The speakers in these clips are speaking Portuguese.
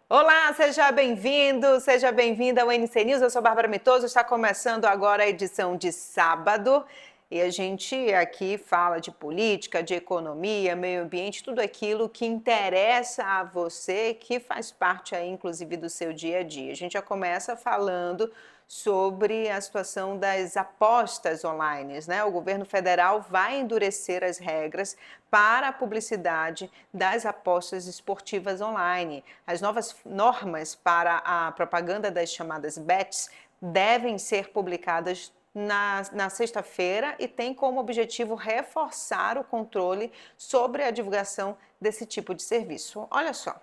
Olá, seja bem-vindo, seja bem-vinda ao NC News. Eu sou Bárbara Mitoso, está começando agora a edição de sábado e a gente aqui fala de política, de economia, meio ambiente, tudo aquilo que interessa a você, que faz parte aí, inclusive, do seu dia a dia. A gente já começa falando sobre a situação das apostas online, né? O governo federal vai endurecer as regras para a publicidade das apostas esportivas online. As novas normas para a propaganda das chamadas bets devem ser publicadas na sexta-feira e tem como objetivo reforçar o controle sobre a divulgação desse tipo de serviço. Olha só.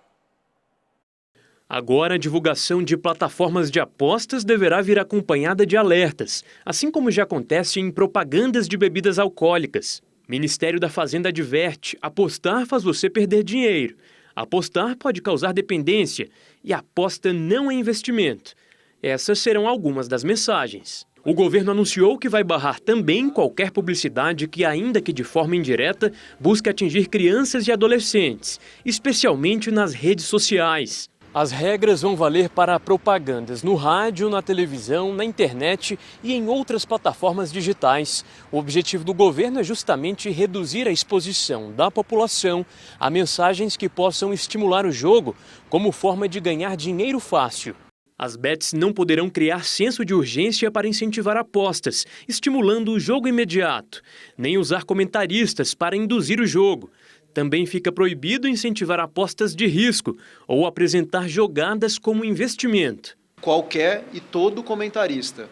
Agora, a divulgação de plataformas de apostas deverá vir acompanhada de alertas, assim como já acontece em propagandas de bebidas alcoólicas. Ministério da Fazenda adverte: apostar faz você perder dinheiro. Apostar pode causar dependência e aposta não é investimento. Essas serão algumas das mensagens. O governo anunciou que vai barrar também qualquer publicidade que, ainda que de forma indireta, busque atingir crianças e adolescentes, especialmente nas redes sociais. As regras vão valer para propagandas no rádio, na televisão, na internet e em outras plataformas digitais. O objetivo do governo é justamente reduzir a exposição da população a mensagens que possam estimular o jogo como forma de ganhar dinheiro fácil. As bets não poderão criar senso de urgência para incentivar apostas, estimulando o jogo imediato, nem usar comentaristas para induzir o jogo. Também fica proibido incentivar apostas de risco ou apresentar jogadas como investimento. Qualquer e todo comentarista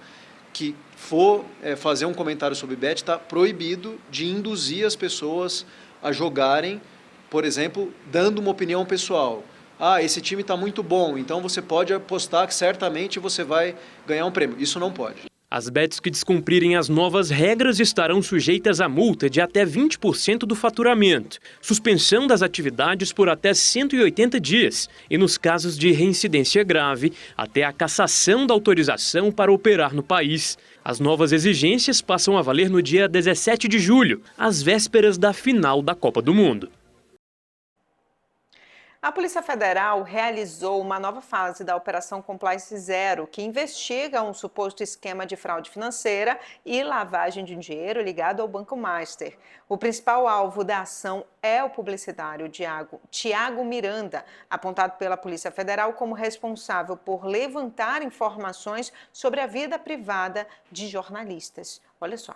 que for fazer um comentário sobre bet está proibido de induzir as pessoas a jogarem, por exemplo, dando uma opinião pessoal. Esse time está muito bom, então você pode apostar que certamente você vai ganhar um prêmio. Isso não pode. As bets que descumprirem as novas regras estarão sujeitas a multa de até 20% do faturamento, suspensão das atividades por até 180 dias e, nos casos de reincidência grave, até a cassação da autorização para operar no país. As novas exigências passam a valer no dia 17 de julho, às vésperas da final da Copa do Mundo. A Polícia Federal realizou uma nova fase da Operação Compliance Zero, que investiga um suposto esquema de fraude financeira e lavagem de dinheiro ligado ao Banco Master. O principal alvo da ação é o publicitário Tiago Miranda, apontado pela Polícia Federal como responsável por levantar informações sobre a vida privada de jornalistas. Olha só.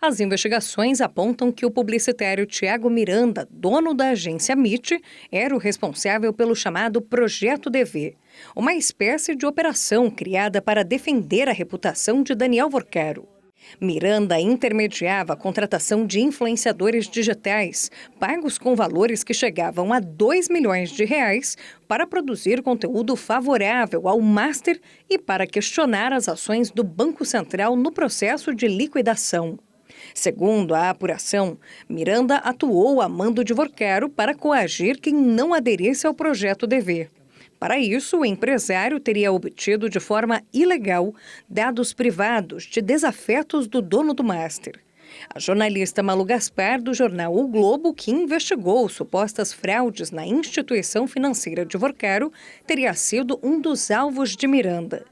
As investigações apontam que o publicitário Tiago Miranda, dono da agência MIT, era o responsável pelo chamado Projeto DV, uma espécie de operação criada para defender a reputação de Daniel Vorquero. Miranda intermediava a contratação de influenciadores digitais, pagos com valores que chegavam a R$2 milhões para produzir conteúdo favorável ao Master e para questionar as ações do Banco Central no processo de liquidação. Segundo a apuração, Miranda atuou a mando de Vorquero para coagir quem não aderisse ao projeto DV. Para isso, o empresário teria obtido de forma ilegal dados privados de desafetos do dono do Master. A jornalista Malu Gaspar, do jornal O Globo, que investigou supostas fraudes na instituição financeira de Vorquero, teria sido um dos alvos de Miranda.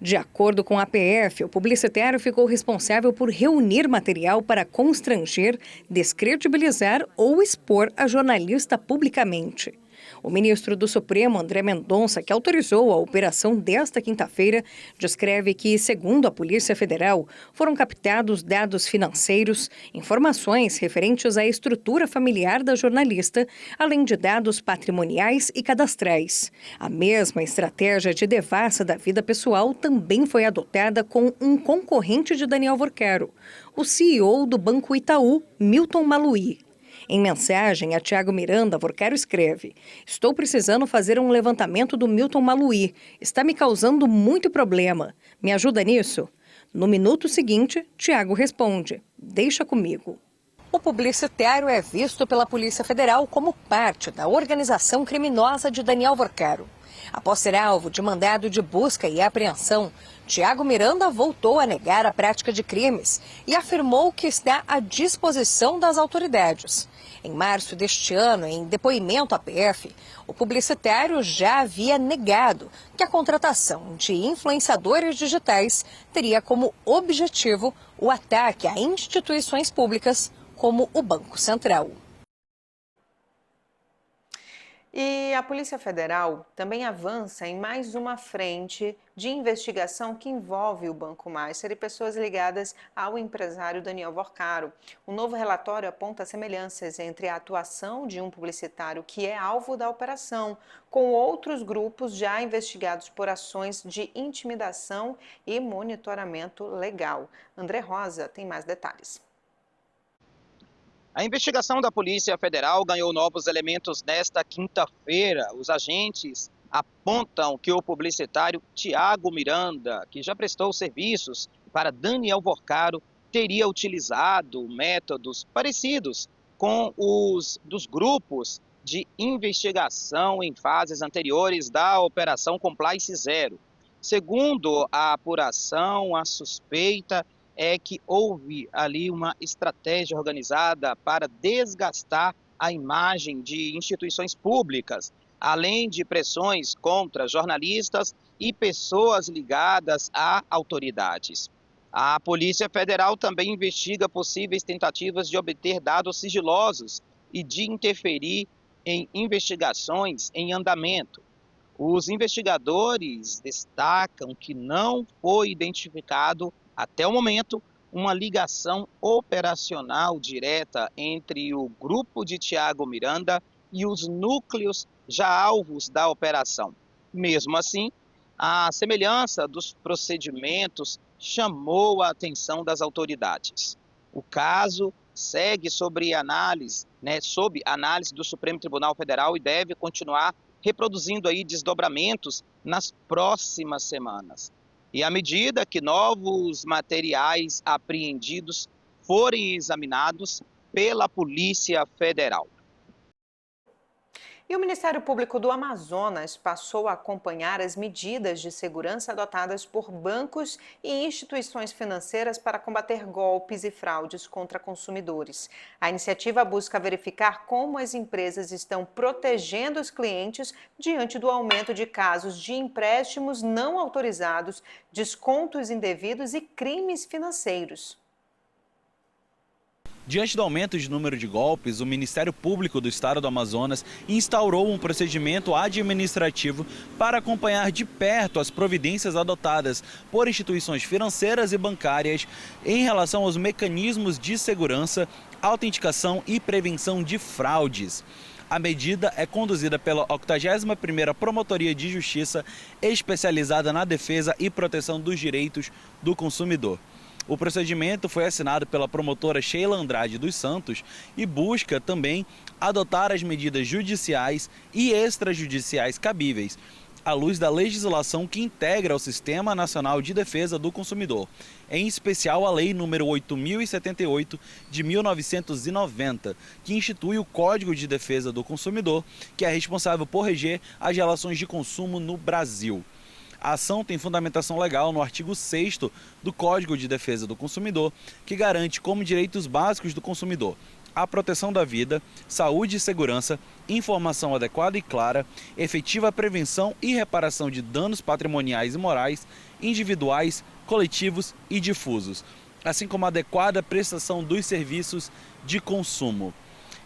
De acordo com a PF, o publicitário ficou responsável por reunir material para constranger, descredibilizar ou expor a jornalista publicamente. O ministro do Supremo, André Mendonça, que autorizou a operação desta quinta-feira, descreve que, segundo a Polícia Federal, foram captados dados financeiros, informações referentes à estrutura familiar da jornalista, além de dados patrimoniais e cadastrais. A mesma estratégia de devassa da vida pessoal também foi adotada com um concorrente de Daniel Vorquero, o CEO do Banco Itaú, Milton Maluhy. Em mensagem a Tiago Miranda, Vorquero escreve: "Estou precisando fazer um levantamento do Milton Maluhy. Está me causando muito problema. Me ajuda nisso?" No minuto seguinte, Tiago responde: "Deixa comigo." O publicitário é visto pela Polícia Federal como parte da organização criminosa de Daniel Vorquero. Após ser alvo de mandado de busca e apreensão, Tiago Miranda voltou a negar a prática de crimes e afirmou que está à disposição das autoridades. Em março deste ano, em depoimento à PF, o publicitário já havia negado que a contratação de influenciadores digitais teria como objetivo o ataque a instituições públicas como o Banco Central. E a Polícia Federal também avança em mais uma frente de investigação que envolve o Banco Master e pessoas ligadas ao empresário Daniel Vorcaro. O novo relatório aponta semelhanças entre a atuação de um publicitário que é alvo da operação, com outros grupos já investigados por ações de intimidação e monitoramento legal. André Rosa tem mais detalhes. A investigação da Polícia Federal ganhou novos elementos nesta quinta-feira. Os agentes apontam que o publicitário Tiago Miranda, que já prestou serviços para Daniel Vorcaro, teria utilizado métodos parecidos com os dos grupos de investigação em fases anteriores da Operação Compliance Zero. Segundo a apuração, a suspeita é que houve ali uma estratégia organizada para desgastar a imagem de instituições públicas, além de pressões contra jornalistas e pessoas ligadas a autoridades. A Polícia Federal também investiga possíveis tentativas de obter dados sigilosos e de interferir em investigações em andamento. Os investigadores destacam que não foi identificado até o momento, uma ligação operacional direta entre o grupo de Tiago Miranda e os núcleos já alvos da operação. Mesmo assim, a semelhança dos procedimentos chamou a atenção das autoridades. O caso segue sob análise do Supremo Tribunal Federal e deve continuar reproduzindo aí desdobramentos nas próximas semanas. E à medida que novos materiais apreendidos forem examinados pela Polícia Federal. E o Ministério Público do Amazonas passou a acompanhar as medidas de segurança adotadas por bancos e instituições financeiras para combater golpes e fraudes contra consumidores. A iniciativa busca verificar como as empresas estão protegendo os clientes diante do aumento de casos de empréstimos não autorizados, descontos indevidos e crimes financeiros. Diante do aumento de número de golpes, o Ministério Público do Estado do Amazonas instaurou um procedimento administrativo para acompanhar de perto as providências adotadas por instituições financeiras e bancárias em relação aos mecanismos de segurança, autenticação e prevenção de fraudes. A medida é conduzida pela 81ª Promotoria de Justiça, especializada na defesa e proteção dos direitos do consumidor. O procedimento foi assinado pela promotora Sheila Andrade dos Santos e busca também adotar as medidas judiciais e extrajudiciais cabíveis, à luz da legislação que integra o Sistema Nacional de Defesa do Consumidor, em especial a Lei nº 8.078 de 1990, que institui o Código de Defesa do Consumidor, que é responsável por reger as relações de consumo no Brasil. A ação tem fundamentação legal no artigo 6º do Código de Defesa do Consumidor, que garante como direitos básicos do consumidor a proteção da vida, saúde e segurança, informação adequada e clara, efetiva prevenção e reparação de danos patrimoniais e morais, individuais, coletivos e difusos, assim como a adequada prestação dos serviços de consumo.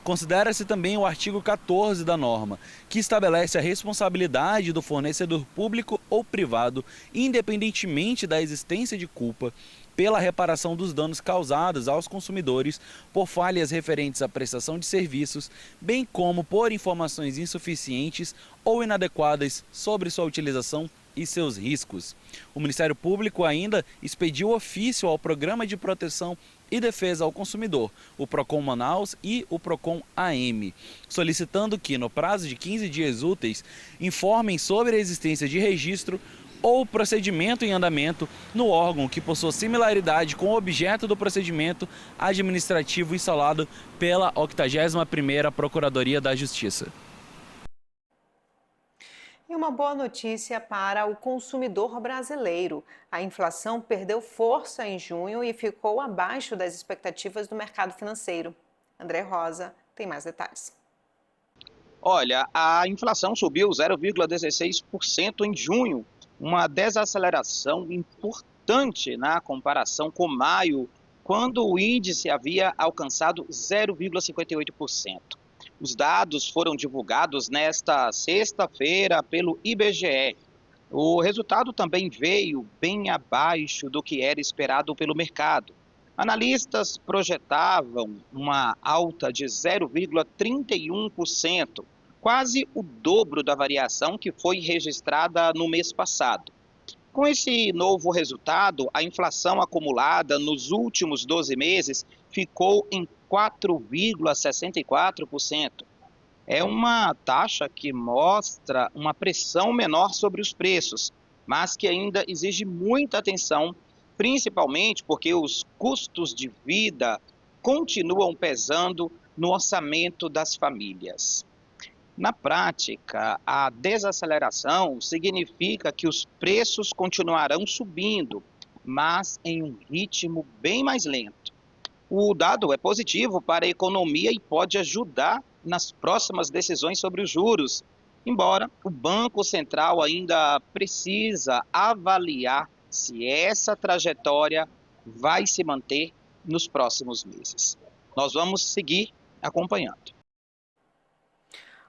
Considera-se também o artigo 14 da norma, que estabelece a responsabilidade do fornecedor público ou privado, independentemente da existência de culpa, pela reparação dos danos causados aos consumidores por falhas referentes à prestação de serviços, bem como por informações insuficientes ou inadequadas sobre sua utilização e seus riscos. O Ministério Público ainda expediu ofício ao Programa de Proteção e Defesa ao Consumidor, o PROCON Manaus e o PROCON AM, solicitando que, no prazo de 15 dias úteis, informem sobre a existência de registro ou procedimento em andamento no órgão que possua similaridade com o objeto do procedimento administrativo instalado pela 81ª Procuradoria da Justiça. E uma boa notícia para o consumidor brasileiro. A inflação perdeu força em junho e ficou abaixo das expectativas do mercado financeiro. André Rosa tem mais detalhes. Olha, a inflação subiu 0,16% em junho, uma desaceleração importante na comparação com maio, quando o índice havia alcançado 0,58%. Os dados foram divulgados nesta sexta-feira pelo IBGE. O resultado também veio bem abaixo do que era esperado pelo mercado. Analistas projetavam uma alta de 0,31%, quase o dobro da variação que foi registrada no mês passado. Com esse novo resultado, a inflação acumulada nos últimos 12 meses ficou em 4,64%. É uma taxa que mostra uma pressão menor sobre os preços, mas que ainda exige muita atenção, principalmente porque os custos de vida continuam pesando no orçamento das famílias. Na prática, a desaceleração significa que os preços continuarão subindo, mas em um ritmo bem mais lento. O dado é positivo para a economia e pode ajudar nas próximas decisões sobre os juros, embora o Banco Central ainda precisa avaliar se essa trajetória vai se manter nos próximos meses. Nós vamos seguir acompanhando.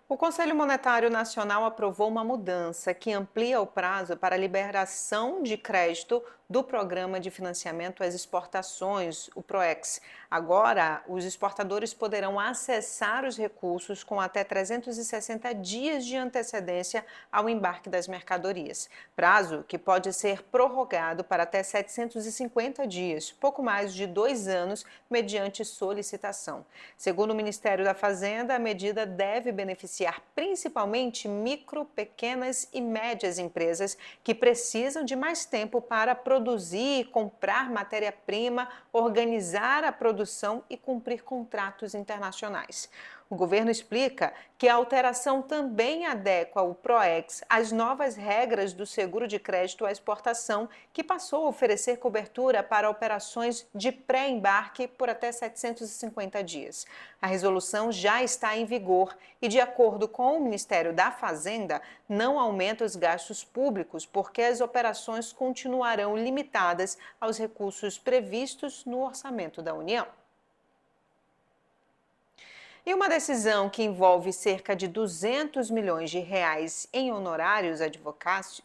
O Conselho Monetário Nacional aprovou uma mudança que amplia o prazo para a liberação de crédito do Programa de Financiamento às Exportações, o PROEX. Agora, os exportadores poderão acessar os recursos com até 360 dias de antecedência ao embarque das mercadorias. Prazo que pode ser prorrogado para até 750 dias, pouco mais de 2 anos, mediante solicitação. Segundo o Ministério da Fazenda, a medida deve beneficiar principalmente micro, pequenas e médias empresas que precisam de mais tempo para produzir, comprar matéria-prima, organizar a produção e cumprir contratos internacionais. O governo explica que a alteração também adequa o PROEX às novas regras do seguro de crédito à exportação, que passou a oferecer cobertura para operações de pré-embarque por até 750 dias. A resolução já está em vigor e, de acordo com o Ministério da Fazenda, não aumenta os gastos públicos, porque as operações continuarão limitadas aos recursos previstos no orçamento da União. E uma decisão que envolve cerca de 200 milhões de reais em honorários advocatícios,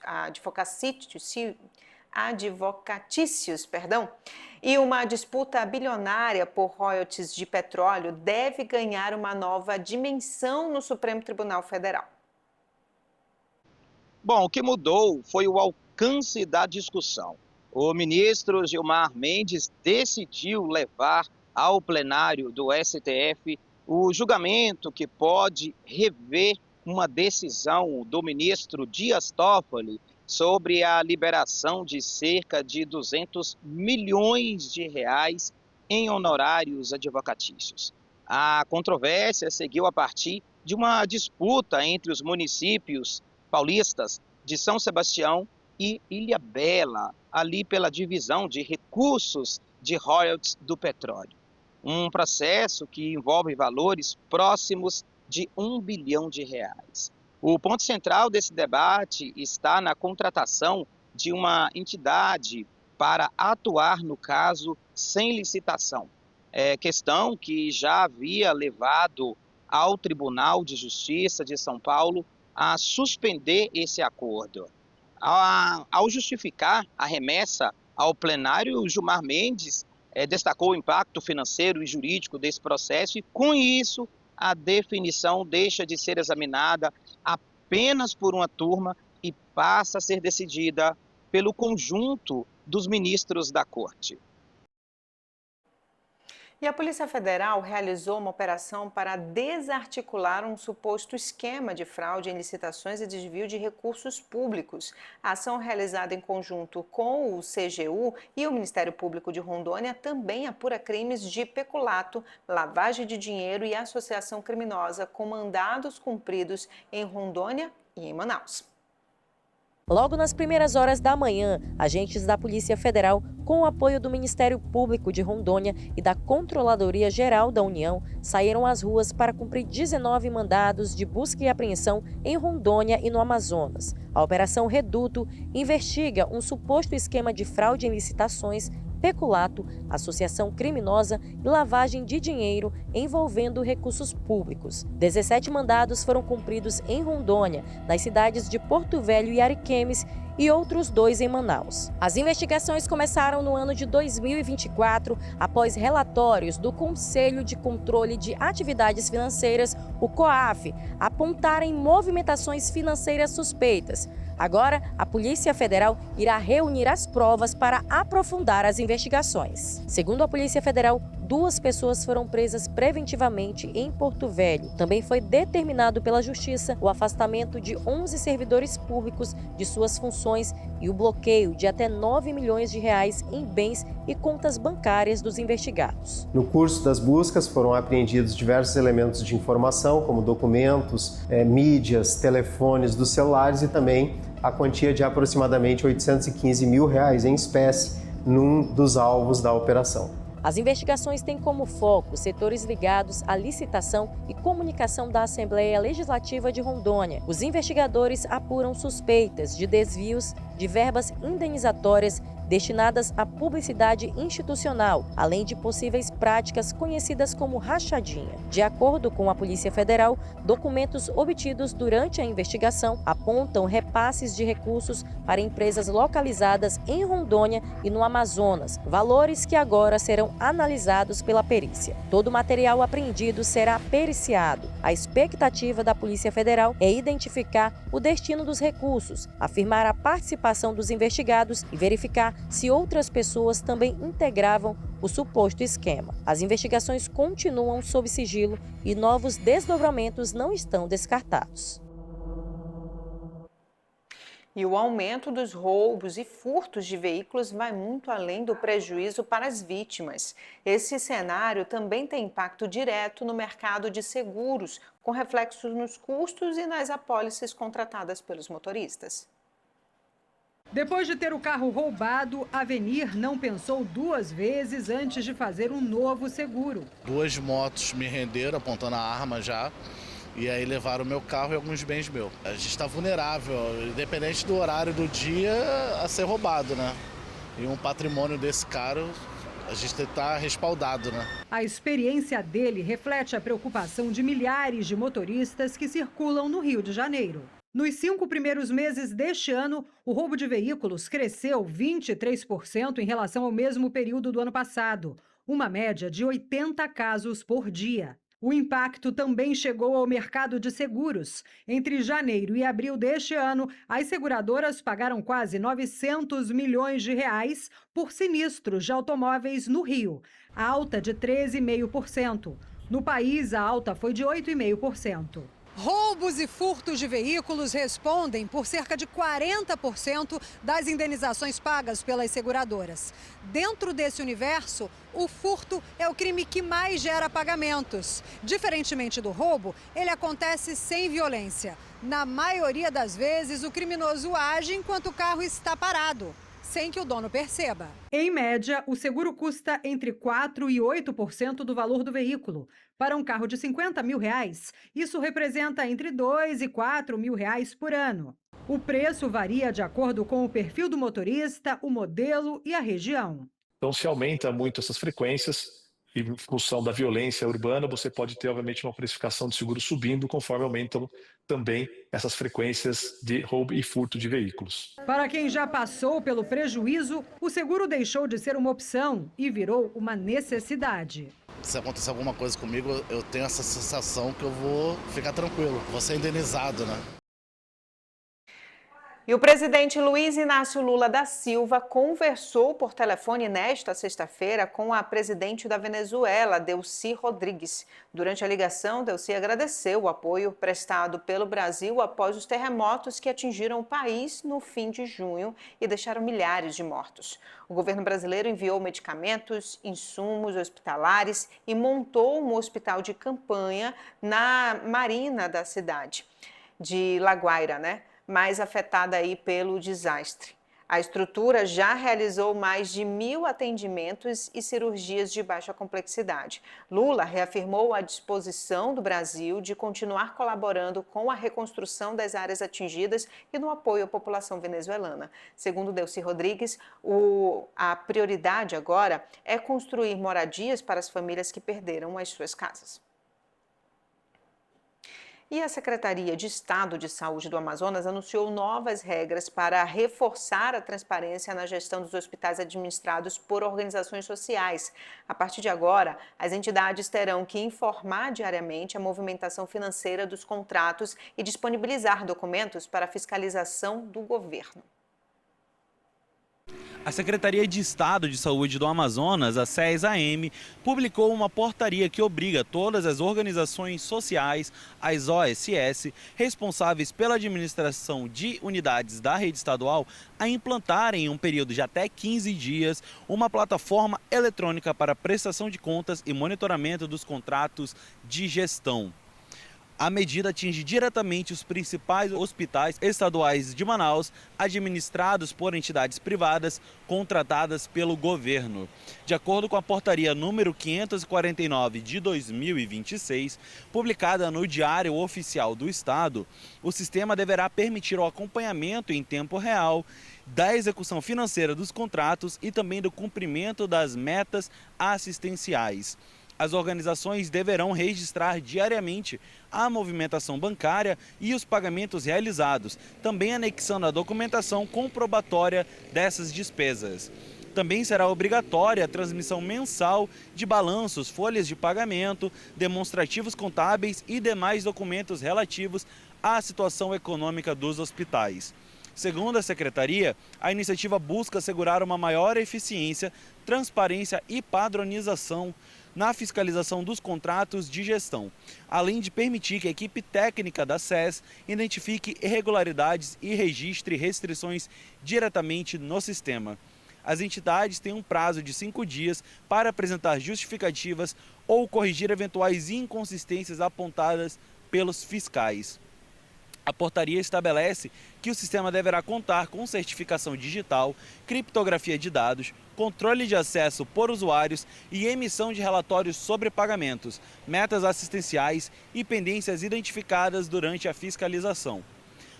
e uma disputa bilionária por royalties de petróleo deve ganhar uma nova dimensão no Supremo Tribunal Federal. Bom, o que mudou foi o alcance da discussão. O ministro Gilmar Mendes decidiu levar ao plenário do STF o julgamento que pode rever uma decisão do ministro Dias Toffoli sobre a liberação de cerca de 200 milhões de reais em honorários advocatícios. A controvérsia seguiu a partir de uma disputa entre os municípios paulistas de São Sebastião e Ilhabela, ali pela divisão de recursos de royalties do petróleo. Um processo que envolve valores próximos de R$ 1 bilhão. O ponto central desse debate está na contratação de uma entidade para atuar no caso sem licitação. Questão que já havia levado ao Tribunal de Justiça de São Paulo a suspender esse acordo. Ao justificar a remessa ao plenário, Gilmar Mendes destacou o impacto financeiro e jurídico desse processo e, com isso, a definição deixa de ser examinada apenas por uma turma e passa a ser decidida pelo conjunto dos ministros da Corte. E a Polícia Federal realizou uma operação para desarticular um suposto esquema de fraude em licitações e desvio de recursos públicos. A ação realizada em conjunto com o CGU e o Ministério Público de Rondônia também apura crimes de peculato, lavagem de dinheiro e associação criminosa com mandados cumpridos em Rondônia e em Manaus. Logo nas primeiras horas da manhã, agentes da Polícia Federal, com o apoio do Ministério Público de Rondônia e da Controladoria Geral da União, saíram às ruas para cumprir 19 mandados de busca e apreensão em Rondônia e no Amazonas. A Operação Reduto investiga um suposto esquema de fraude em licitações, peculato, associação criminosa e lavagem de dinheiro envolvendo recursos públicos. 17 mandados foram cumpridos em Rondônia, nas cidades de Porto Velho e Ariquemes, e outros 2 em Manaus. As investigações começaram no ano de 2024, após relatórios do Conselho de Controle de Atividades Financeiras, o COAF, apontarem movimentações financeiras suspeitas. Agora, a Polícia Federal irá reunir as provas para aprofundar as investigações. Segundo a Polícia Federal, 2 pessoas foram presas preventivamente em Porto Velho. Também foi determinado pela Justiça o afastamento de 11 servidores públicos de suas funções e o bloqueio de até 9 milhões de reais em bens e contas bancárias dos investigados. No curso das buscas foram apreendidos diversos elementos de informação, como documentos, mídias, telefones dos celulares e também a quantia de aproximadamente R$ 815 mil em espécie num dos alvos da operação. As investigações têm como foco setores ligados à licitação e comunicação da Assembleia Legislativa de Rondônia. Os investigadores apuram suspeitas de desvios de verbas indenizatórias destinadas à publicidade institucional, além de possíveis práticas conhecidas como rachadinha. De acordo com a Polícia Federal, documentos obtidos durante a investigação apontam repasses de recursos para empresas localizadas em Rondônia e no Amazonas, valores que agora serão analisados pela perícia. Todo o material apreendido será periciado. A expectativa da Polícia Federal é identificar o destino dos recursos, afirmar a participação dos investigados e verificar se outras pessoas também integravam o suposto esquema. As investigações continuam sob sigilo e novos desdobramentos não estão descartados. E o aumento dos roubos e furtos de veículos vai muito além do prejuízo para as vítimas. Esse cenário também tem impacto direto no mercado de seguros, com reflexos nos custos e nas apólices contratadas pelos motoristas. Depois de ter o carro roubado, a Avenir não pensou 2 vezes antes de fazer um novo seguro. 2 motos me renderam apontando a arma já. E aí levaram o meu carro e alguns bens meus. A gente está vulnerável, independente do horário do dia, a ser roubado, né? E um patrimônio desse caro, a gente está respaldado, né? A experiência dele reflete a preocupação de milhares de motoristas que circulam no Rio de Janeiro. Nos 5 primeiros meses deste ano, o roubo de veículos cresceu 23% em relação ao mesmo período do ano passado, uma média de 80 casos por dia. O impacto também chegou ao mercado de seguros. Entre janeiro e abril deste ano, as seguradoras pagaram quase 900 milhões de reais por sinistros de automóveis no Rio, alta de 13,5%. No país, a alta foi de 8,5%. Roubos e furtos de veículos respondem por cerca de 40% das indenizações pagas pelas seguradoras. Dentro desse universo, o furto é o crime que mais gera pagamentos. Diferentemente do roubo, ele acontece sem violência. Na maioria das vezes, o criminoso age enquanto o carro está parado, sem que o dono perceba. Em média, o seguro custa entre 4% e 8% do valor do veículo. Para um carro de 50 mil reais, isso representa entre 2 e 4 mil reais por ano. O preço varia de acordo com o perfil do motorista, o modelo e a região. Então, se aumenta muito essas frequências, e em função da violência urbana, você pode ter, obviamente, uma precificação de seguro subindo, conforme aumentam também essas frequências de roubo e furto de veículos. Para quem já passou pelo prejuízo, o seguro deixou de ser uma opção e virou uma necessidade. Se acontecer alguma coisa comigo, eu tenho essa sensação que eu vou ficar tranquilo, vou ser indenizado, né? E o presidente Luiz Inácio Lula da Silva conversou por telefone nesta sexta-feira com a presidente da Venezuela, Delcy Rodrigues. Durante a ligação, Delcy agradeceu o apoio prestado pelo Brasil após os terremotos que atingiram o país no fim de junho e deixaram milhares de mortos. O governo brasileiro enviou medicamentos, insumos hospitalares e montou um hospital de campanha na marina da cidade de La Guaira, né? mais afetada aí pelo desastre. A estrutura já realizou mais de 1.000 atendimentos e cirurgias de baixa complexidade. Lula reafirmou a disposição do Brasil de continuar colaborando com a reconstrução das áreas atingidas e no apoio à população venezuelana. Segundo Delcy Rodrigues, a prioridade agora é construir moradias para as famílias que perderam as suas casas. E a Secretaria de Estado de Saúde do Amazonas anunciou novas regras para reforçar a transparência na gestão dos hospitais administrados por organizações sociais. A partir de agora, as entidades terão que informar diariamente a movimentação financeira dos contratos e disponibilizar documentos para a fiscalização do governo. A Secretaria de Estado de Saúde do Amazonas, a SES-AM, publicou uma portaria que obriga todas as organizações sociais, as OSS, responsáveis pela administração de unidades da rede estadual, a implantarem em um período de até 15 dias uma plataforma eletrônica para prestação de contas e monitoramento dos contratos de gestão. A medida atinge diretamente os principais hospitais estaduais de Manaus, administrados por entidades privadas contratadas pelo governo. De acordo com a portaria número 549 de 2026, publicada no Diário Oficial do Estado, o sistema deverá permitir o acompanhamento em tempo real da execução financeira dos contratos e também do cumprimento das metas assistenciais. As organizações deverão registrar diariamente a movimentação bancária e os pagamentos realizados, também anexando a documentação comprobatória dessas despesas. Também será obrigatória a transmissão mensal de balanços, folhas de pagamento, demonstrativos contábeis e demais documentos relativos à situação econômica dos hospitais. Segundo a Secretaria, a iniciativa busca assegurar uma maior eficiência, transparência e padronização na fiscalização dos contratos de gestão, além de permitir que a equipe técnica da SES identifique irregularidades e registre restrições diretamente no sistema. As entidades têm um prazo de 5 dias para apresentar justificativas ou corrigir eventuais inconsistências apontadas pelos fiscais. A portaria estabelece que o sistema deverá contar com certificação digital, criptografia de dados, controle de acesso por usuários e emissão de relatórios sobre pagamentos, metas assistenciais e pendências identificadas durante a fiscalização.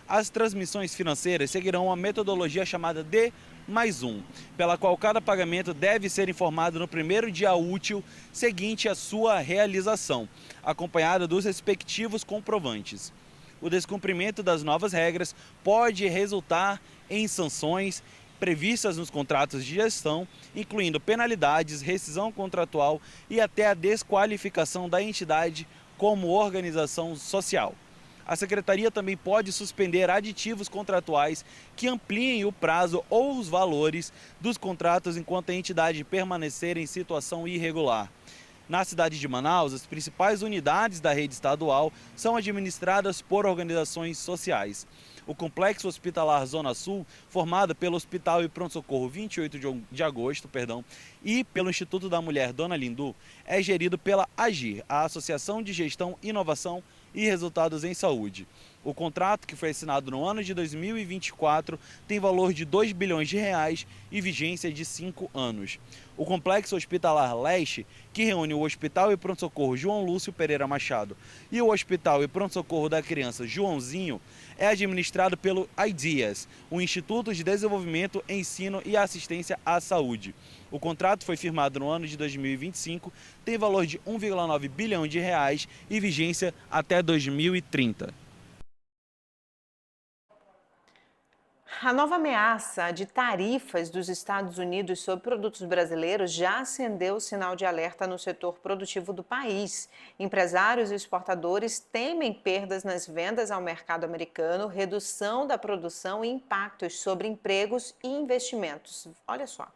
As transmissões financeiras seguirão a metodologia chamada D+1, pela qual cada pagamento deve ser informado no primeiro dia útil seguinte à sua realização, acompanhada dos respectivos comprovantes. O descumprimento das novas regras pode resultar em sanções previstas nos contratos de gestão, incluindo penalidades, rescisão contratual e até a desqualificação da entidade como organização social. A Secretaria também pode suspender aditivos contratuais que ampliem o prazo ou os valores dos contratos enquanto a entidade permanecer em situação irregular. Na cidade de Manaus, as principais unidades da rede estadual são administradas por organizações sociais. O Complexo Hospitalar Zona Sul, formado pelo Hospital e Pronto-Socorro 28 de agosto, e pelo Instituto da Mulher Dona Lindu, é gerido pela AGIR, a Associação de Gestão, Inovação e Resultados em Saúde. O contrato, que foi assinado no ano de 2024, tem valor de R$ 2 bilhões e vigência de 5 anos. O Complexo Hospitalar Leste, que reúne o Hospital e Pronto-Socorro João Lúcio Pereira Machado e o Hospital e Pronto-Socorro da Criança Joãozinho, é administrado pelo IDEAS, o Instituto de Desenvolvimento, Ensino e Assistência à Saúde. O contrato foi firmado no ano de 2025, tem valor de R$ 1,9 bilhão e vigência até 2030. A nova ameaça de tarifas dos Estados Unidos sobre produtos brasileiros já acendeu o sinal de alerta no setor produtivo do país. Empresários e exportadores temem perdas nas vendas ao mercado americano, redução da produção e impactos sobre empregos e investimentos. Olha só.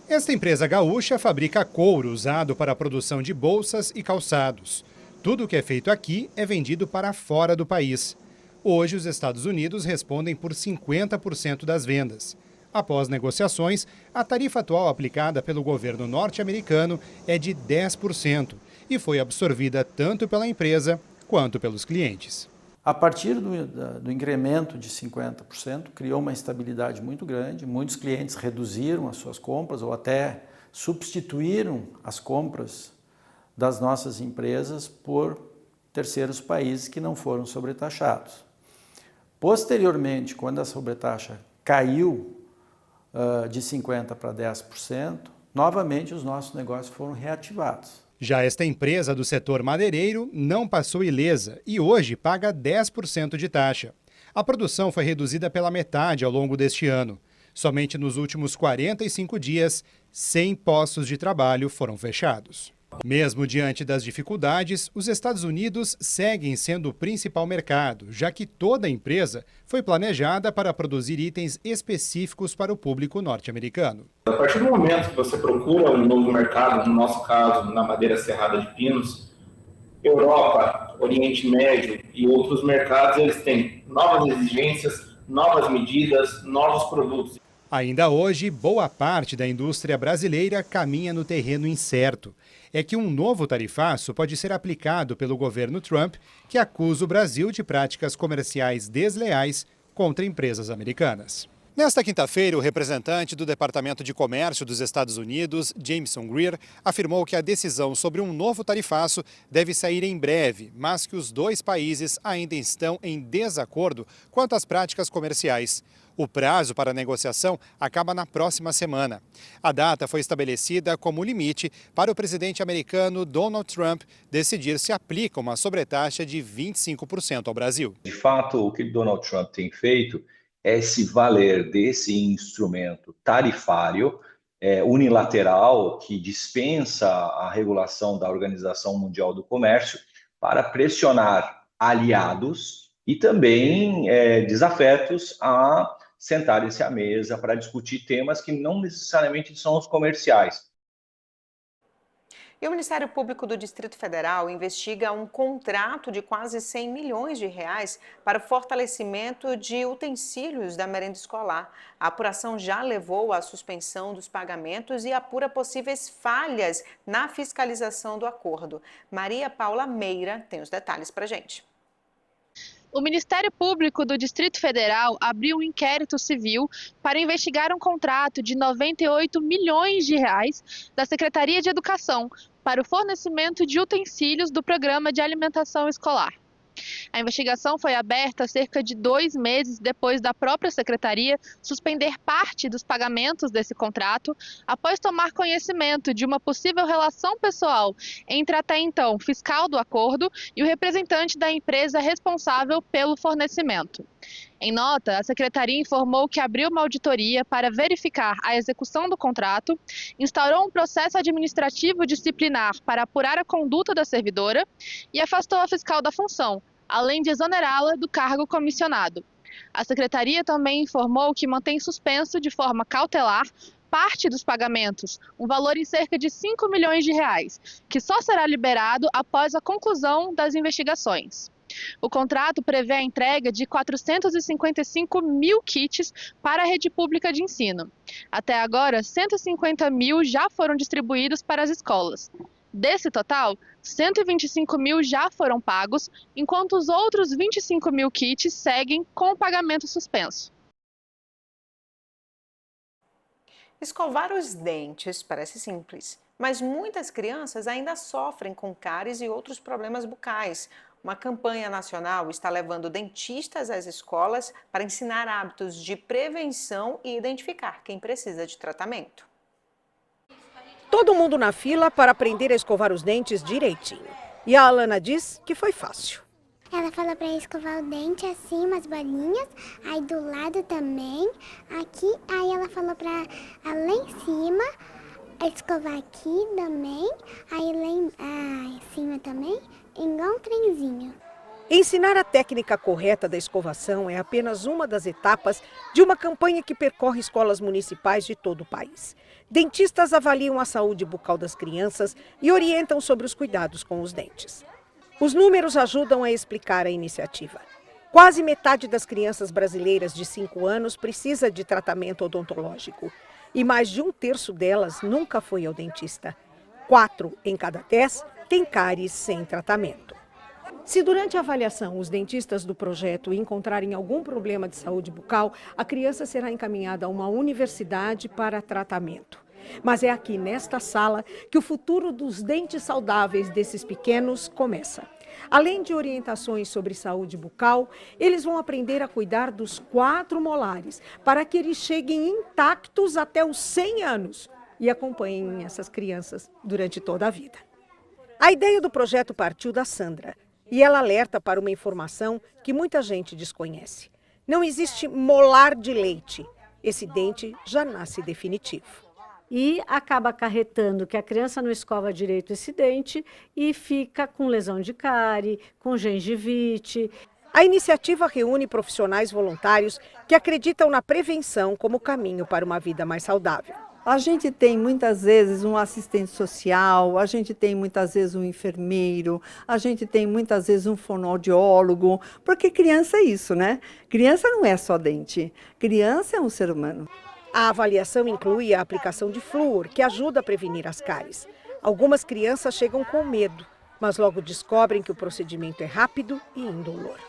Esta empresa gaúcha fabrica couro usado para a produção de bolsas e calçados. Tudo o que é feito aqui é vendido para fora do país. Hoje, os Estados Unidos respondem por 50% das vendas. Após negociações, a tarifa atual aplicada pelo governo norte-americano é de 10% e foi absorvida tanto pela empresa quanto pelos clientes. A partir do incremento de 50%, criou uma instabilidade muito grande, muitos clientes reduziram as suas compras ou até substituíram as compras das nossas empresas por terceiros países que não foram sobretaxados. Posteriormente, quando a sobretaxa caiu de 50% para 10%, novamente os nossos negócios foram reativados. Já esta empresa do setor madeireiro não passou ilesa e hoje paga 10% de taxa. A produção foi reduzida pela metade ao longo deste ano. Somente nos últimos 45 dias, 100 postos de trabalho foram fechados. Mesmo diante das dificuldades, os Estados Unidos seguem sendo o principal mercado, já que toda a empresa foi planejada para produzir itens específicos para o público norte-americano. A partir do momento que você procura um novo mercado, no nosso caso, na madeira serrada de pinos, Europa, Oriente Médio e outros mercados, eles têm novas exigências, novas medidas, novos produtos. Ainda hoje, boa parte da indústria brasileira caminha no terreno incerto. É que um novo tarifaço pode ser aplicado pelo governo Trump, que acusa o Brasil de práticas comerciais desleais contra empresas americanas. Nesta quinta-feira, o representante do Departamento de Comércio dos Estados Unidos, Jameson Greer, afirmou que a decisão sobre um novo tarifaço deve sair em breve, mas que os dois países ainda estão em desacordo quanto às práticas comerciais. O prazo para a negociação acaba na próxima semana. A data foi estabelecida como limite para o presidente americano Donald Trump decidir se aplica uma sobretaxa de 25% ao Brasil. De fato, o que Donald Trump tem feito é se valer desse instrumento tarifário unilateral que dispensa a regulação da Organização Mundial do Comércio para pressionar aliados e também desafetos a sentarem-se à mesa para discutir temas que não necessariamente são os comerciais. E o Ministério Público do Distrito Federal investiga um contrato de quase 100 milhões de reais para o fortalecimento de utensílios da merenda escolar. A apuração já levou à suspensão dos pagamentos e apura possíveis falhas na fiscalização do acordo. Maria Paula Meira tem os detalhes para a gente. O Ministério Público do Distrito Federal abriu um inquérito civil para investigar um contrato de 98 milhões de reais da Secretaria de Educação para o fornecimento de utensílios do Programa de Alimentação Escolar. A investigação foi aberta cerca de 2 meses depois da própria secretaria suspender parte dos pagamentos desse contrato, após tomar conhecimento de uma possível relação pessoal entre até então fiscal do acordo e o representante da empresa responsável pelo fornecimento. Em nota, a secretaria informou que abriu uma auditoria para verificar a execução do contrato, instaurou um processo administrativo disciplinar para apurar a conduta da servidora e afastou a fiscal da função, além de exonerá-la do cargo comissionado. A secretaria também informou que mantém suspenso de forma cautelar parte dos pagamentos, um valor em cerca de 5 milhões de reais, que só será liberado após a conclusão das investigações. O contrato prevê a entrega de 455 mil kits para a rede pública de ensino. Até agora, 150 mil já foram distribuídos para as escolas. Desse total, 125 mil já foram pagos, enquanto os outros 25 mil kits seguem com o pagamento suspenso. Escovar os dentes parece simples, mas muitas crianças ainda sofrem com cáries e outros problemas bucais. Uma campanha nacional está levando dentistas às escolas para ensinar hábitos de prevenção e identificar quem precisa de tratamento. Todo mundo na fila para aprender a escovar os dentes direitinho. E a Alana diz que foi fácil. Ela falou para escovar o dente assim, umas bolinhas, aí do lado também, aqui, aí ela falou para lá em cima, escovar aqui também, aí lá em cima também, igual um trenzinho. Ensinar a técnica correta da escovação é apenas uma das etapas de uma campanha que percorre escolas municipais de todo o país. Dentistas avaliam a saúde bucal das crianças e orientam sobre os cuidados com os dentes. Os números ajudam a explicar a iniciativa. Quase metade das crianças brasileiras de 5 anos precisa de tratamento odontológico e mais de 1/3 delas nunca foi ao dentista. 4 em cada 10 têm cáries sem tratamento. Se durante a avaliação os dentistas do projeto encontrarem algum problema de saúde bucal, a criança será encaminhada a uma universidade para tratamento. Mas é aqui, nesta sala, que o futuro dos dentes saudáveis desses pequenos começa. Além de orientações sobre saúde bucal, eles vão aprender a cuidar dos 4 molares, para que eles cheguem intactos até os 100 anos e acompanhem essas crianças durante toda a vida. A ideia do projeto partiu da Sandra, e ela alerta para uma informação que muita gente desconhece. Não existe molar de leite. Esse dente já nasce definitivo. E acaba acarretando que a criança não escova direito esse dente e fica com lesão de cárie, com gengivite. A iniciativa reúne profissionais voluntários que acreditam na prevenção como caminho para uma vida mais saudável. A gente tem muitas vezes um assistente social, a gente tem muitas vezes um enfermeiro, a gente tem muitas vezes um fonoaudiólogo, porque criança é isso, né? Criança não é só dente, criança é um ser humano. A avaliação inclui a aplicação de flúor, que ajuda a prevenir as cáries. Algumas crianças chegam com medo, mas logo descobrem que o procedimento é rápido e indolor.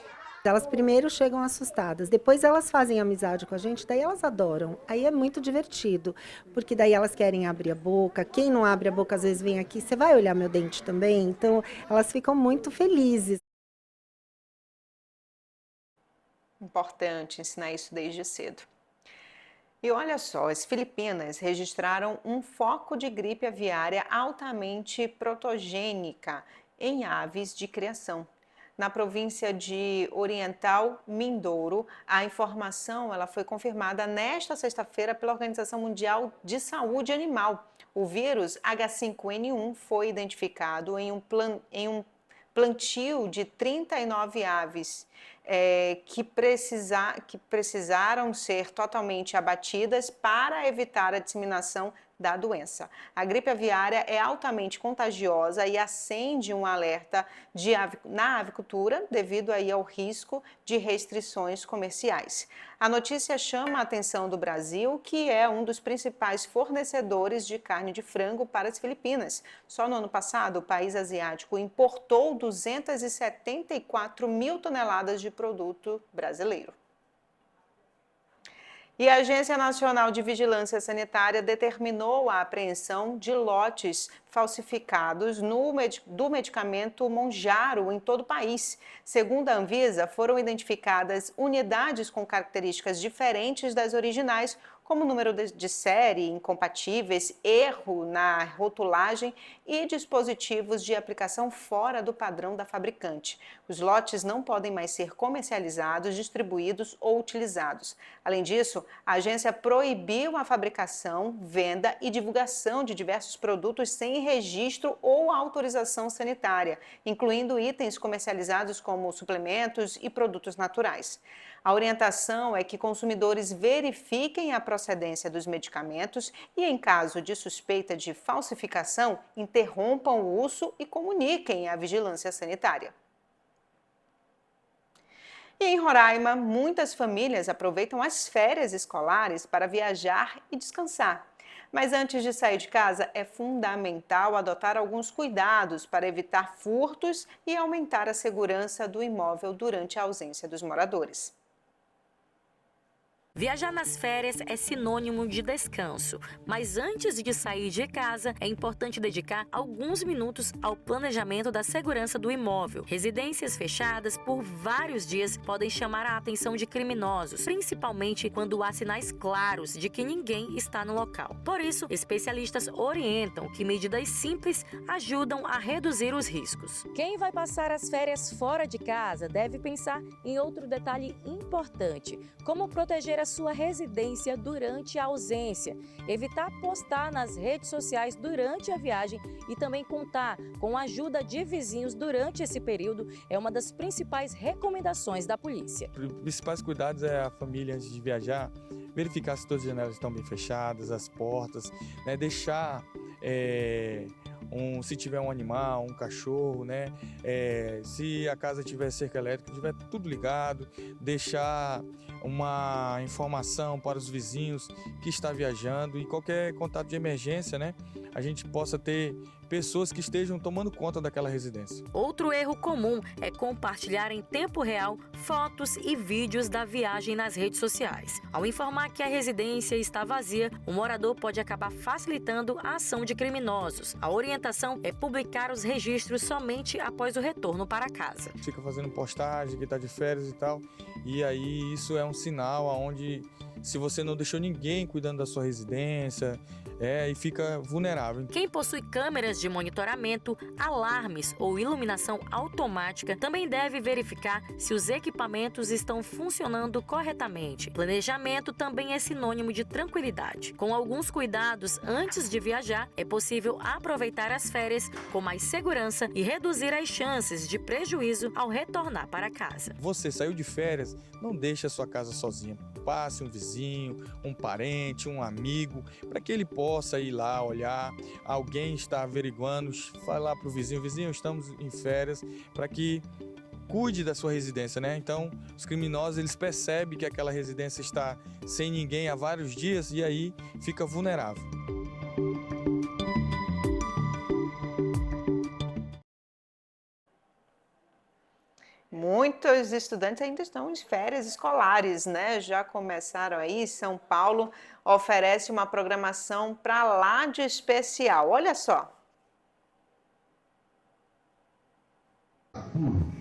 Elas primeiro chegam assustadas, depois elas fazem amizade com a gente, daí elas adoram. Aí é muito divertido, porque daí elas querem abrir a boca. Quem não abre a boca às vezes vem aqui, você vai olhar meu dente também? Então elas ficam muito felizes. Importante ensinar isso desde cedo. E olha só, as Filipinas registraram um foco de gripe aviária altamente protogênica em aves de criação. Na província de Oriental Mindoro, a informação foi confirmada nesta sexta-feira pela Organização Mundial de Saúde Animal. O vírus H5N1 foi identificado em um plantio de 39 aves que precisaram ser totalmente abatidas para evitar a disseminação da doença. A gripe aviária é altamente contagiosa e acende um alerta na avicultura devido aí ao risco de restrições comerciais. A notícia chama a atenção do Brasil, que é um dos principais fornecedores de carne de frango para as Filipinas. Só no ano passado, o país asiático importou 274 mil toneladas de produto brasileiro. E a Agência Nacional de Vigilância Sanitária determinou a apreensão de lotes falsificados do medicamento Mounjaro em todo o país. Segundo a Anvisa, foram identificadas unidades com características diferentes das originais, como número de série incompatíveis, erro na rotulagem e dispositivos de aplicação fora do padrão da fabricante. Os lotes não podem mais ser comercializados, distribuídos ou utilizados. Além disso, a agência proibiu a fabricação, venda e divulgação de diversos produtos sem registro ou autorização sanitária, incluindo itens comercializados como suplementos e produtos naturais. A orientação é que consumidores verifiquem a procedência dos medicamentos e, em caso de suspeita de falsificação, interrompam o uso e comuniquem à vigilância sanitária. E em Roraima, muitas famílias aproveitam as férias escolares para viajar e descansar. Mas antes de sair de casa, é fundamental adotar alguns cuidados para evitar furtos e aumentar a segurança do imóvel durante a ausência dos moradores. Viajar nas férias é sinônimo de descanso, mas antes de sair de casa, é importante dedicar alguns minutos ao planejamento da segurança do imóvel. Residências fechadas por vários dias podem chamar a atenção de criminosos, principalmente quando há sinais claros de que ninguém está no local. Por isso, especialistas orientam que medidas simples ajudam a reduzir os riscos. Quem vai passar as férias fora de casa deve pensar em outro detalhe importante, como proteger a sua residência durante a ausência, evitar postar nas redes sociais durante a viagem e também contar com a ajuda de vizinhos durante esse período é uma das principais recomendações da polícia. Os principais cuidados é a família antes de viajar, verificar se todas as janelas estão bem fechadas, as portas, né, deixar se tiver um animal, um cachorro, né? Se a casa tiver cerca elétrica, tiver tudo ligado, deixar uma informação para os vizinhos que está viajando e qualquer contato de emergência, né? A gente possa ter pessoas que estejam tomando conta daquela residência. Outro erro comum é compartilhar em tempo real fotos e vídeos da viagem nas redes sociais. Ao informar que a residência está vazia, o morador pode acabar facilitando a ação de criminosos. A orientação é publicar os registros somente após o retorno para casa. Fica fazendo postagem que está de férias e tal, e aí isso é um sinal onde, se você não deixou ninguém cuidando da sua residência, e fica vulnerável. Quem possui câmeras de monitoramento, alarmes ou iluminação automática também deve verificar se os equipamentos estão funcionando corretamente. Planejamento também é sinônimo de tranquilidade. Com alguns cuidados antes de viajar, é possível aproveitar as férias com mais segurança e reduzir as chances de prejuízo ao retornar para casa. Você saiu de férias, não deixe a sua casa sozinha. Passe um vizinho, um parente, um amigo, para que ele possa ir lá olhar, alguém está averiguando, falar para o vizinho, estamos em férias, para que cuide da sua residência, né? Então, os criminosos, eles percebem que aquela residência está sem ninguém há vários dias e aí fica vulnerável. Muitos estudantes ainda estão de férias escolares, né? Já começaram aí. São Paulo oferece uma programação para lá de especial. Olha só.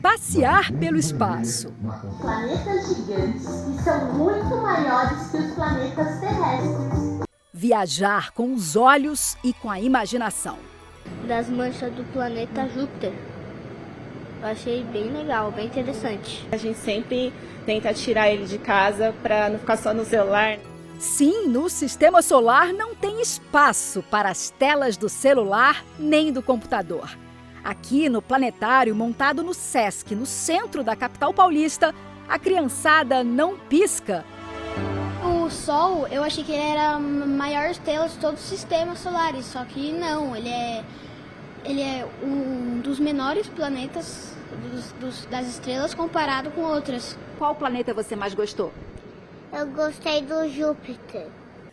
Passear pelo espaço. Planetas gigantes que são muito maiores que os planetas terrestres. Viajar com os olhos e com a imaginação. Das manchas do planeta Júpiter. Eu achei bem legal, bem interessante. A gente sempre tenta tirar ele de casa para não ficar só no celular. Sim, no sistema solar não tem espaço para as telas do celular nem do computador. Aqui no planetário montado no Sesc, no centro da capital paulista, a criançada não pisca. O Sol, eu achei que ele era a maior estrela de todos os sistemas solares, só que não, ele é um dos menores planetas das estrelas comparado com outras. Qual planeta você mais gostou? Eu gostei do Júpiter.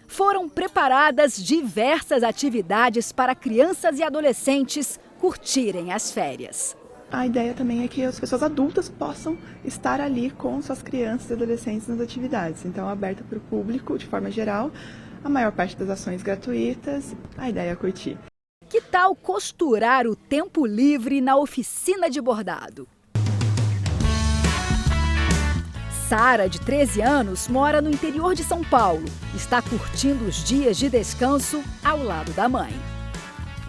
Foram preparadas diversas atividades para crianças e adolescentes curtirem as férias. A ideia também é que as pessoas adultas possam estar ali com suas crianças e adolescentes nas atividades. Então, aberta para o público de forma geral, a maior parte das ações gratuitas, a ideia é curtir. Que tal costurar o tempo livre na oficina de bordado? Sara, de 13 anos, mora no interior de São Paulo. Está curtindo os dias de descanso ao lado da mãe.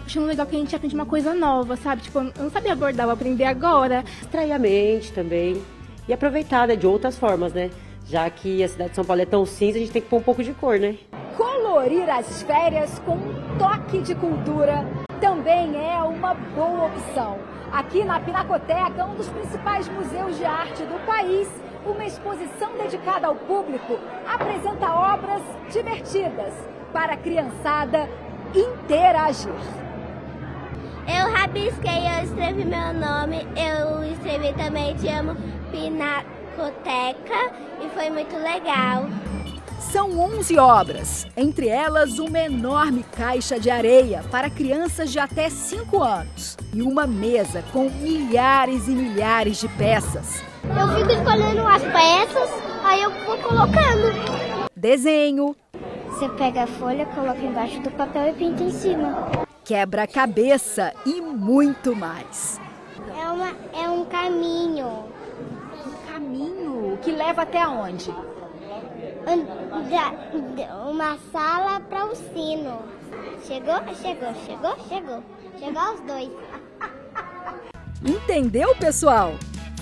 Achando legal que a gente aprende uma coisa nova, sabe? Tipo, eu não sabia bordar, vou aprender agora. Distrair a mente também e aproveitar, né, de outras formas, né? Já que a cidade de São Paulo é tão cinza, a gente tem que pôr um pouco de cor, né? Colorir as férias com um toque de cultura também é uma boa opção. Aqui na Pinacoteca, um dos principais museus de arte do país, uma exposição dedicada ao público apresenta obras divertidas para a criançada interagir. Eu rabisquei, eu escrevi meu nome, eu escrevi também Te Amo Pinacoteca e foi muito legal. São 11 obras, entre elas uma enorme caixa de areia para crianças de até 5 anos e uma mesa com milhares e milhares de peças. Eu fico escolhendo as peças, aí eu vou colocando. Desenho. Você pega a folha, coloca embaixo do papel e pinta em cima. Quebra-cabeça e muito mais. É um caminho. Um caminho que leva até onde? Uma sala para o sino. Chegou? Chegou aos dois. Entendeu, pessoal?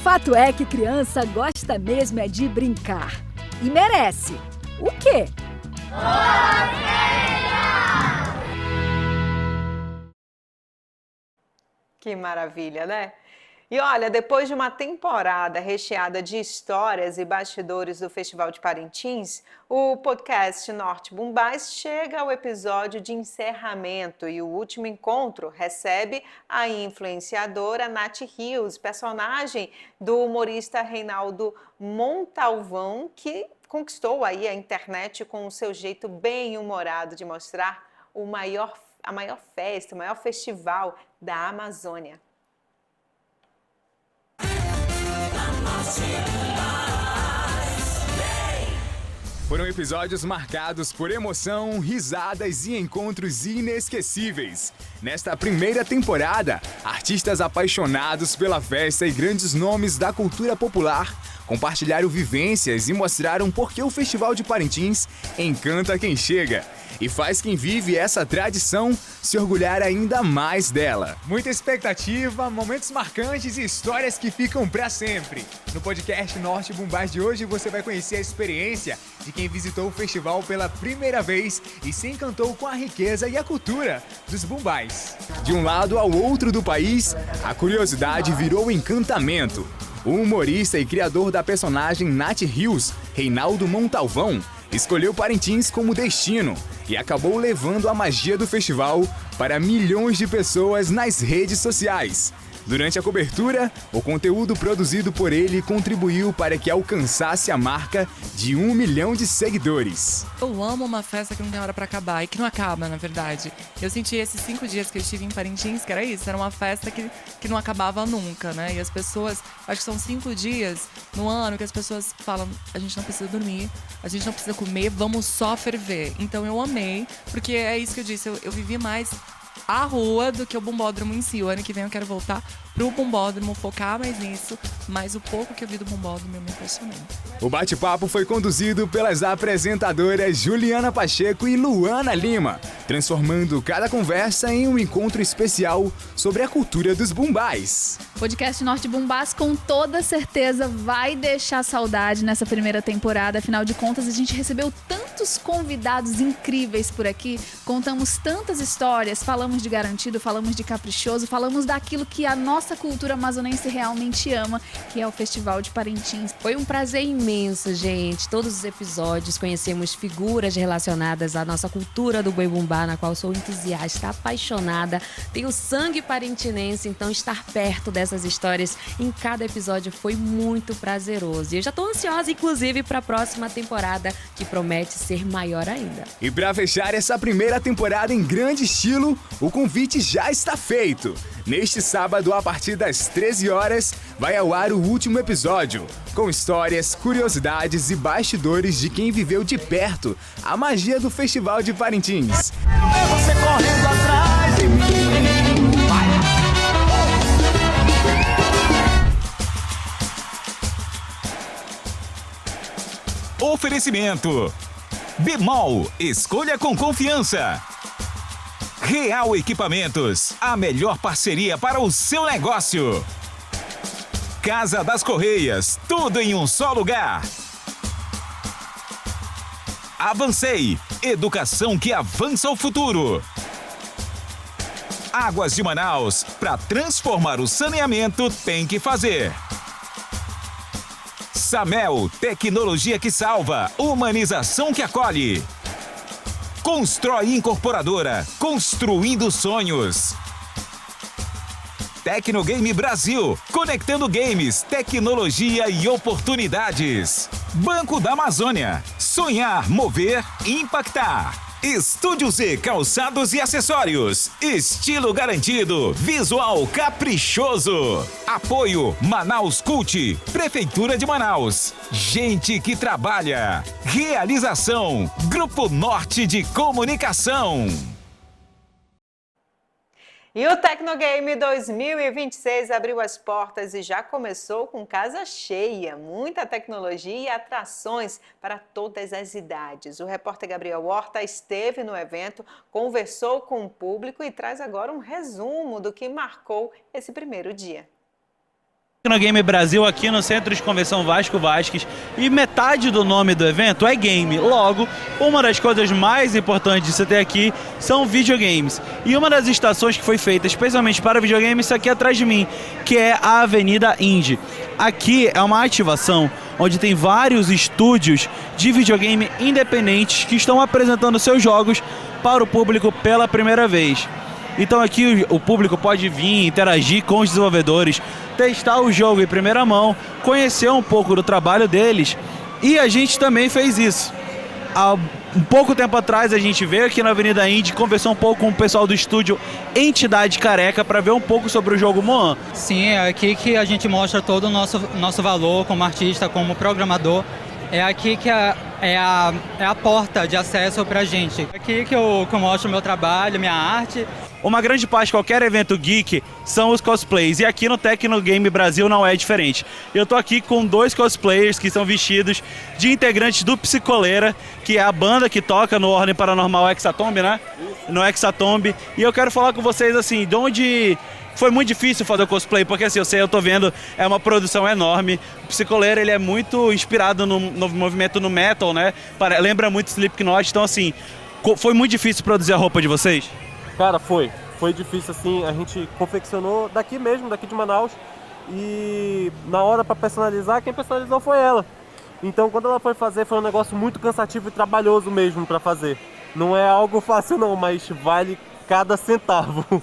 Fato é que criança gosta mesmo é de brincar. E merece. O quê? Que maravilha, né? E olha, depois de uma temporada recheada de histórias e bastidores do Festival de Parintins, o podcast Norte Bombás chega ao episódio de encerramento e o último encontro recebe a influenciadora Nath Rios, personagem do humorista Reinaldo Montalvão, que conquistou aí a internet com o seu jeito bem humorado de mostrar o maior a maior festa, o maior festival da Amazônia. Foram episódios marcados por emoção, risadas e encontros inesquecíveis. Nesta primeira temporada, artistas apaixonados pela festa e grandes nomes da cultura popular compartilharam vivências e mostraram por que o Festival de Parintins encanta quem chega e faz quem vive essa tradição se orgulhar ainda mais dela. Muita expectativa, momentos marcantes e histórias que ficam para sempre. No podcast Norte Bumbás de hoje você vai conhecer a experiência de quem visitou o festival pela primeira vez e se encantou com a riqueza e a cultura dos bumbás. De um lado ao outro do país, a curiosidade virou encantamento. O humorista e criador da personagem Nath Rios, Reinaldo Montalvão, escolheu Parintins como destino e acabou levando a magia do festival para milhões de pessoas nas redes sociais. Durante a cobertura, o conteúdo produzido por ele contribuiu para que alcançasse a marca de 1 milhão de seguidores. Eu amo uma festa que não tem hora para acabar e que não acaba, na verdade. Eu senti esses 5 dias que eu estive em Parintins, que era isso, era uma festa que não acabava nunca, né? E as pessoas, acho que são 5 dias no ano que as pessoas falam, a gente não precisa dormir, a gente não precisa comer, vamos só ferver. Então eu amei, porque é isso que eu disse, eu vivi mais a rua do que o bumbódromo em si. O ano que vem eu quero voltar pro bumbódromo, focar mais nisso, mas o pouco que eu vi do bumbódromo eu me impressionei. O bate-papo foi conduzido pelas apresentadoras Juliana Pacheco e Luana Lima, transformando cada conversa em um encontro especial sobre a cultura dos bumbás. O podcast Norte Bumbás com toda certeza vai deixar saudade nessa primeira temporada, afinal de contas a gente recebeu tantos convidados incríveis por aqui, contamos tantas histórias, falamos de Garantido, falamos de Caprichoso, falamos daquilo que a nossa cultura amazonense realmente ama, que é o Festival de Parintins. Foi um prazer imenso, gente. Todos os episódios conhecemos figuras relacionadas à nossa cultura do boi bumbá, na qual sou entusiasta, apaixonada, tenho sangue parintinense, então estar perto dessas histórias em cada episódio foi muito prazeroso. E eu já estou ansiosa, inclusive, para a próxima temporada, que promete ser maior ainda. E para fechar essa primeira temporada em grande estilo, o convite já está feito. Neste sábado, a partir das 13 horas, vai ao ar o último episódio, com histórias, curiosidades e bastidores de quem viveu de perto a magia do Festival de Parintins. Você correndo atrás de mim. Oferecimento: Bemol, escolha com confiança. Real Equipamentos, a melhor parceria para o seu negócio. Casa das Correias, tudo em um só lugar. Avancei, educação que avança o futuro. Águas de Manaus, para transformar o saneamento tem que fazer. Samel, tecnologia que salva, humanização que acolhe. Constrói Incorporadora, construindo sonhos. Tecnogame Brasil, conectando games, tecnologia e oportunidades. Banco da Amazônia, sonhar, mover, impactar. Estúdio Z, calçados e acessórios. Estilo garantido, visual caprichoso. Apoio Manaus Cult, Prefeitura de Manaus. Gente que trabalha. Realização Grupo Norte de Comunicação. E o Tecnogame 2026 abriu as portas e já começou com casa cheia, muita tecnologia e atrações para todas as idades. O repórter Gabriel Horta esteve no evento, conversou com o público e traz agora um resumo do que marcou esse primeiro dia. Tecnogame Brasil aqui no Centro de Convenção Vasco Vasques e metade do nome do evento é game. Logo, uma das coisas mais importantes de você ter aqui são videogames. E uma das estações que foi feita especialmente para videogames é aqui atrás de mim, que é a Avenida Indie. Aqui é uma ativação onde tem vários estúdios de videogame independentes que estão apresentando seus jogos para o público pela primeira vez. Então aqui o público pode vir, interagir com os desenvolvedores, testar o jogo em primeira mão, conhecer um pouco do trabalho deles, e a gente também fez isso. Há um pouco tempo atrás a gente veio aqui na Avenida Indy, conversou um pouco com o pessoal do estúdio Entidade Careca para ver um pouco sobre o jogo Moan. Sim, é aqui que a gente mostra todo o nosso valor como artista, como programador. É aqui que é a porta de acesso pra gente. É aqui que eu mostro o meu trabalho, minha arte. Uma grande parte de qualquer evento geek são os cosplays, e aqui no Tecnogame Brasil não é diferente. Eu tô aqui com 2 cosplayers que são vestidos de integrantes do Psicoleira, que é a banda que toca no Ordem Paranormal Hexatombe, né? No Hexatombe. E eu quero falar com vocês assim, de onde... Foi muito difícil fazer o cosplay, porque assim, eu tô vendo, é uma produção enorme. O Psicoleira, ele é muito inspirado no movimento no metal, né? Lembra muito Slipknot, então assim, foi muito difícil produzir a roupa de vocês? Cara, foi difícil assim, a gente confeccionou daqui mesmo, daqui de Manaus, e na hora para personalizar, quem personalizou foi ela. Então quando ela foi fazer, foi um negócio muito cansativo e trabalhoso mesmo para fazer. Não é algo fácil não, mas vale cada centavo.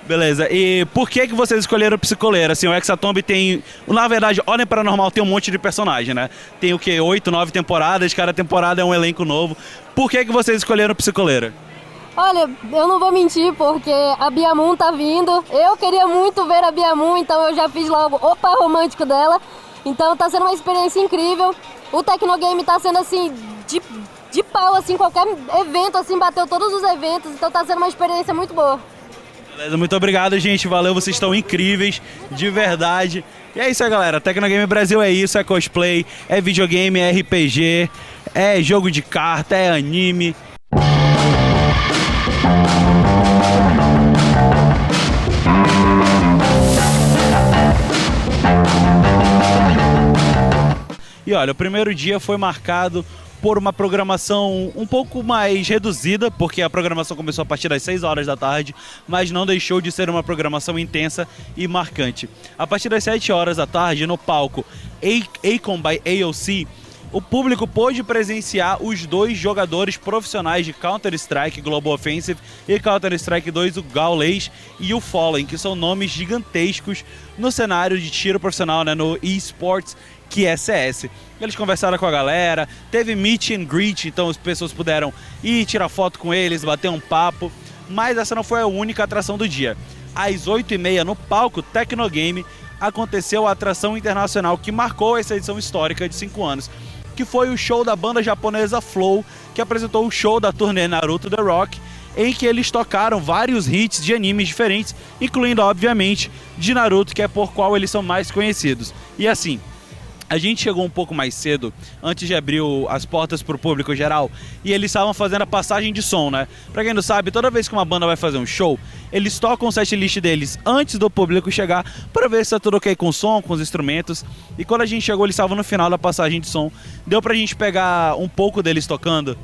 Beleza, e por que vocês escolheram o Psicoleira? Assim, o Hexatombe tem... Na verdade, Ordem Paranormal tem um monte de personagem, né? Tem o quê? 8, 9 temporadas, cada temporada é um elenco novo. Por que vocês escolheram o Psicoleira? Olha, eu não vou mentir, porque a Bia Moon tá vindo. Eu queria muito ver a Bia Moon, então eu já fiz logo o par romântico dela. Então tá sendo uma experiência incrível. O Tecnogame tá sendo assim, de pau, assim, qualquer evento, assim, bateu todos os eventos. Então tá sendo uma experiência muito boa. Beleza, muito obrigado, gente. Valeu, vocês estão incríveis, de verdade. E é isso aí, galera. Tecnogame Brasil é isso, é cosplay, é videogame, é RPG, é jogo de carta, é anime. E olha, o primeiro dia foi marcado por uma programação um pouco mais reduzida, porque a programação começou a partir das 6 horas da tarde, mas não deixou de ser uma programação intensa e marcante. A partir das 7 horas da tarde, no palco Acom by AOC, o público pôde presenciar os 2 jogadores profissionais de Counter-Strike Global Offensive e Counter-Strike 2, o Gaules e o Fallen, que são nomes gigantescos no cenário de tiro profissional, né, no eSports, que é CS. Eles conversaram com a galera, teve meet and greet, então as pessoas puderam ir tirar foto com eles, bater um papo, mas essa não foi a única atração do dia. Às 8h30, no palco Tecnogame, aconteceu a atração internacional que marcou essa edição histórica de 5 anos, que foi o show da banda japonesa Flow, que apresentou o show da turnê Naruto The Rock, em que eles tocaram vários hits de animes diferentes, incluindo, obviamente, de Naruto, que é por qual eles são mais conhecidos. E assim, a gente chegou um pouco mais cedo, antes de abrir as portas para o público geral, e eles estavam fazendo a passagem de som, né? Pra quem não sabe, toda vez que uma banda vai fazer um show, eles tocam o setlist deles antes do público chegar, para ver se tá tudo ok com o som, com os instrumentos. E quando a gente chegou, eles estavam no final da passagem de som, deu pra gente pegar um pouco deles tocando.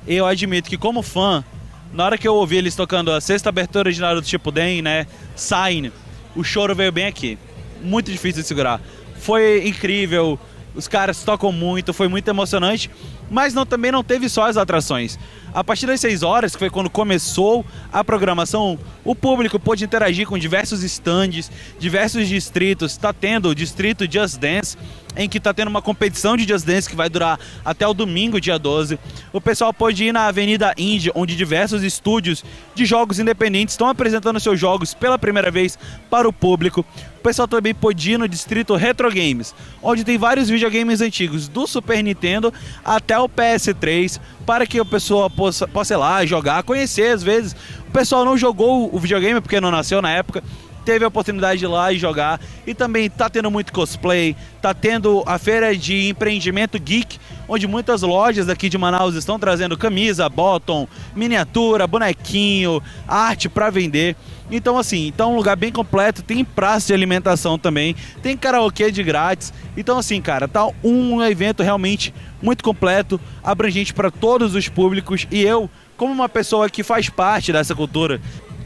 E eu admito que, como fã, na hora que eu ouvi eles tocando a 6ª abertura de Naruto Shippuden, né, Sign, o choro veio bem aqui. Muito difícil de segurar. Foi incrível, os caras tocam muito, foi muito emocionante, mas também não teve só as atrações. A partir das 6 horas, que foi quando começou a programação, o público pôde interagir com diversos stands, diversos distritos. Está tendo o distrito Just Dance, em que está tendo uma competição de Just Dance que vai durar até o domingo, dia 12. O pessoal pode ir na Avenida Indy, onde diversos estúdios de jogos independentes estão apresentando seus jogos pela primeira vez para o público. O pessoal também pode ir no distrito Retro Games, onde tem vários videogames antigos, do Super Nintendo até o PS3, para que a pessoa possa ir lá jogar, conhecer. Às vezes o pessoal não jogou o videogame porque não nasceu na época, teve a oportunidade de ir lá e jogar. E também tá tendo muito cosplay, tá tendo a feira de empreendimento geek, onde muitas lojas aqui de Manaus estão trazendo camisa, bottom, miniatura, bonequinho, arte para vender. Então assim, tá um lugar bem completo, tem praça de alimentação também, tem karaokê de grátis. Então assim, cara, tá um evento realmente muito completo, abrangente para todos os públicos, e eu, como uma pessoa que faz parte dessa cultura,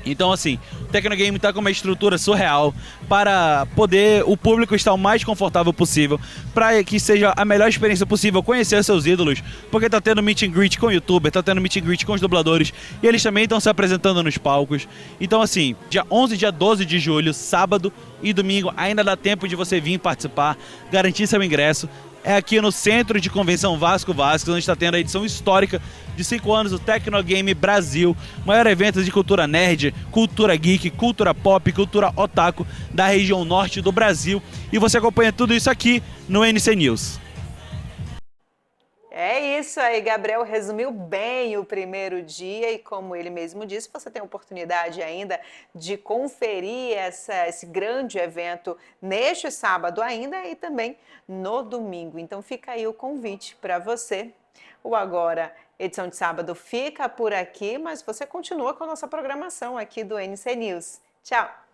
então assim, o Tecnogame está com uma estrutura surreal para poder o público estar o mais confortável possível, para que seja a melhor experiência possível conhecer seus ídolos, porque tá tendo meet and greet com o youtuber, tá tendo meet and greet com os dubladores, e eles também estão se apresentando nos palcos. Então assim, dia 11 e dia 12 de julho, sábado e domingo, ainda dá tempo de você vir participar, garantir seu ingresso. é aqui no Centro de Convenção Vasco Vasques, onde está tendo a edição histórica de 5 anos do Tecnogame Brasil, maior evento de cultura nerd, cultura geek, cultura pop, cultura otaku da região norte do Brasil. E você acompanha tudo isso aqui no NC News. É isso aí, Gabriel resumiu bem o primeiro dia e, como ele mesmo disse, você tem a oportunidade ainda de conferir esse grande evento neste sábado ainda e também no domingo. Então fica aí o convite para você. O Agora, edição de sábado, fica por aqui, mas você continua com a nossa programação aqui do NC News. Tchau!